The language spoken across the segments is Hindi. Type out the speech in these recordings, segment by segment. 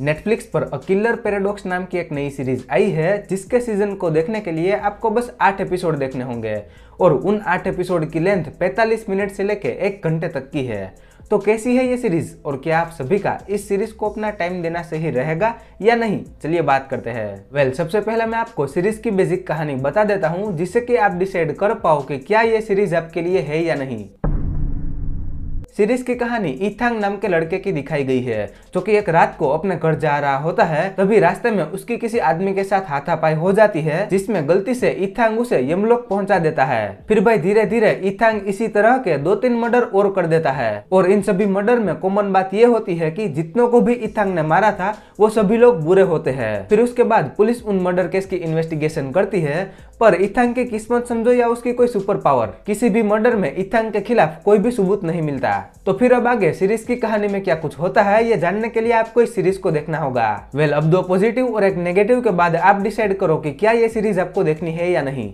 नेटफ्लिक्स पर अ किलर पैराडॉक्स नाम की एक नई सीरीज आई है जिसके सीजन को देखने के लिए आपको बस 8 एपिसोड देखने होंगे और उन 8 एपिसोड की लेंथ 45 मिनट से लेकर 1 घंटे तक की है। तो कैसी है ये सीरीज और क्या आप सभी का इस सीरीज को अपना टाइम देना सही रहेगा या नहीं, चलिए बात करते हैं। सबसे पहले मैं आपको सीरीज की बेसिक कहानी बता देता हूँ जिससे कि आप डिसाइड कर पाओ कि क्या ये सीरीज आपके लिए है या नहीं। सीरीज की कहानी ईथांग नाम के लड़के की दिखाई गई है जो कि एक रात को अपने घर जा रहा होता है। तभी रास्ते में उसकी किसी आदमी के साथ हाथापाई हो जाती है जिसमें गलती से ईथांग उसे यमलोक पहुंचा देता है। फिर भाई धीरे धीरे ईथांग इसी तरह के 2-3 मर्डर और कर देता है और इन सभी मर्डर में कॉमन बात यह होती है कि जितनों को भी ईथांग ने मारा था वो सभी लोग बुरे होते हैं। फिर उसके बाद पुलिस उन मर्डर केस की इन्वेस्टिगेशन करती है पर ईथांग की किस्मत समझो या उसकी कोई सुपर पावर, किसी भी मर्डर में ईथांग के खिलाफ कोई भी सबूत नहीं मिलता। तो फिर अब आगे सीरीज की कहानी में क्या कुछ होता है ये जानने के लिए आपको इस सीरीज को देखना होगा। अब 2 पॉजिटिव और एक नेगेटिव के बाद आप डिसाइड करो कि क्या ये सीरीज आपको देखनी है या नहीं।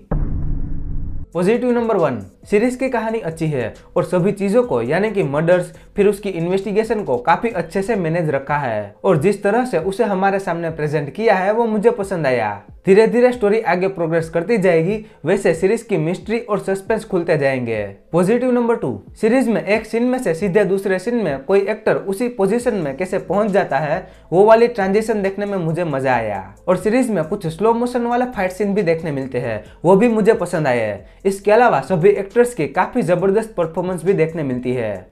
पॉजिटिव नंबर 1, सीरीज की कहानी अच्छी है और सभी चीजों को यानी कि मर्डर्स फिर उसकी इन्वेस्टिगेशन को काफी अच्छे से मैनेज रखा है और जिस तरह से उसे हमारे सामने प्रेजेंट किया है वो मुझे पसंद आया। धीरे धीरे स्टोरी आगे प्रोग्रेस करती जाएगी, वैसे सीरीज की मिस्ट्री और सस्पेंस खुलते जाएंगे। पॉजिटिव नंबर 2, सीरीज में एक सीन में से सीधे दूसरे सीन में कोई एक्टर उसी पोजीशन में कैसे पहुंच जाता है वो वाली ट्रांजिशन देखने में मुझे मजा आया और सीरीज में कुछ स्लो मोशन वाला फाइट सीन भी देखने मिलते हैं, वो भी मुझे पसंद आए। इसके अलावा सभी एक्टर्स की काफी जबरदस्त परफॉर्मेंस भी देखने मिलती है।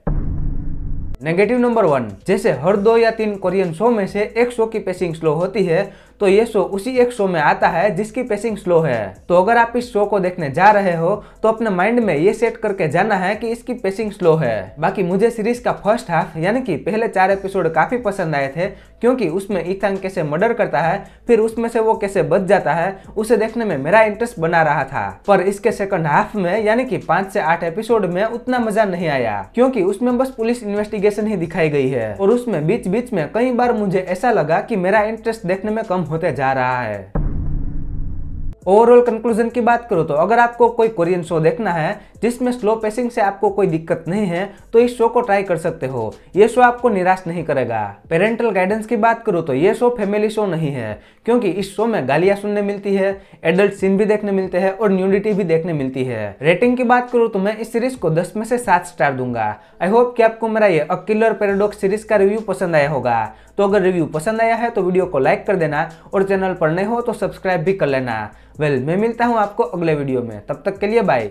नेगेटिव नंबर 1, जैसे हर 2 या 3 कोरियन शो में से एक शो की पेसिंग स्लो होती है तो ये शो उसी एक शो में आता है जिसकी पेसिंग स्लो है। तो अगर आप इस शो को देखने जा रहे हो तो अपने माइंड में ये सेट करके जाना है कि इसकी पेसिंग स्लो है। बाकी मुझे सीरीज का फर्स्ट हाफ यानी कि पहले 4 एपिसोड काफी पसंद आए थे क्योंकि उसमें ईथांग कैसे मर्डर करता है फिर उसमें से वो कैसे बच जाता है उसे देखने में मेरा इंटरेस्ट बना रहा था। पर इसके सेकंड हाफ में यानी कि 5 से 8 एपिसोड में उतना मजा नहीं आया क्योंकि उसमें बस पुलिस इन्वेस्टिगेशन ही दिखाई गई है और उसमें बीच बीच में कई बार मुझे ऐसा लगा कि मेरा इंटरेस्ट देखने में कम होते जा रहा है। ओवरऑल कंक्लूजन की बात करो तो अगर आपको कोई कोरियन शो देखना है जिसमें स्लो पेसिंग से आपको कोई दिक्कत नहीं है तो इस शो को ट्राई कर सकते हो, ये शो आपको निराश नहीं करेगा। पेरेंटल गाइडेंस की बात करो तो ये शो फैमिली शो नहीं है क्योंकि इस शो में गालियां सुनने मिलती है, एडल्ट सीन भी देखने मिलते हैं और न्यूडिटी भी देखने मिलती है। रेटिंग की बात करूँ तो मैं इस सीरीज को 10 में से 7 स्टार दूंगा। आई होप कि आपको मेरा ये अ किलर पैराडॉक्स सीरीज का रिव्यू पसंद आया होगा। तो अगर रिव्यू पसंद आया है तो वीडियो को लाइक कर देना और चैनल पर नए हो तो सब्सक्राइब भी कर लेना। मैं मिलता हूँ आपको अगले वीडियो में, तब तक के लिए बाय।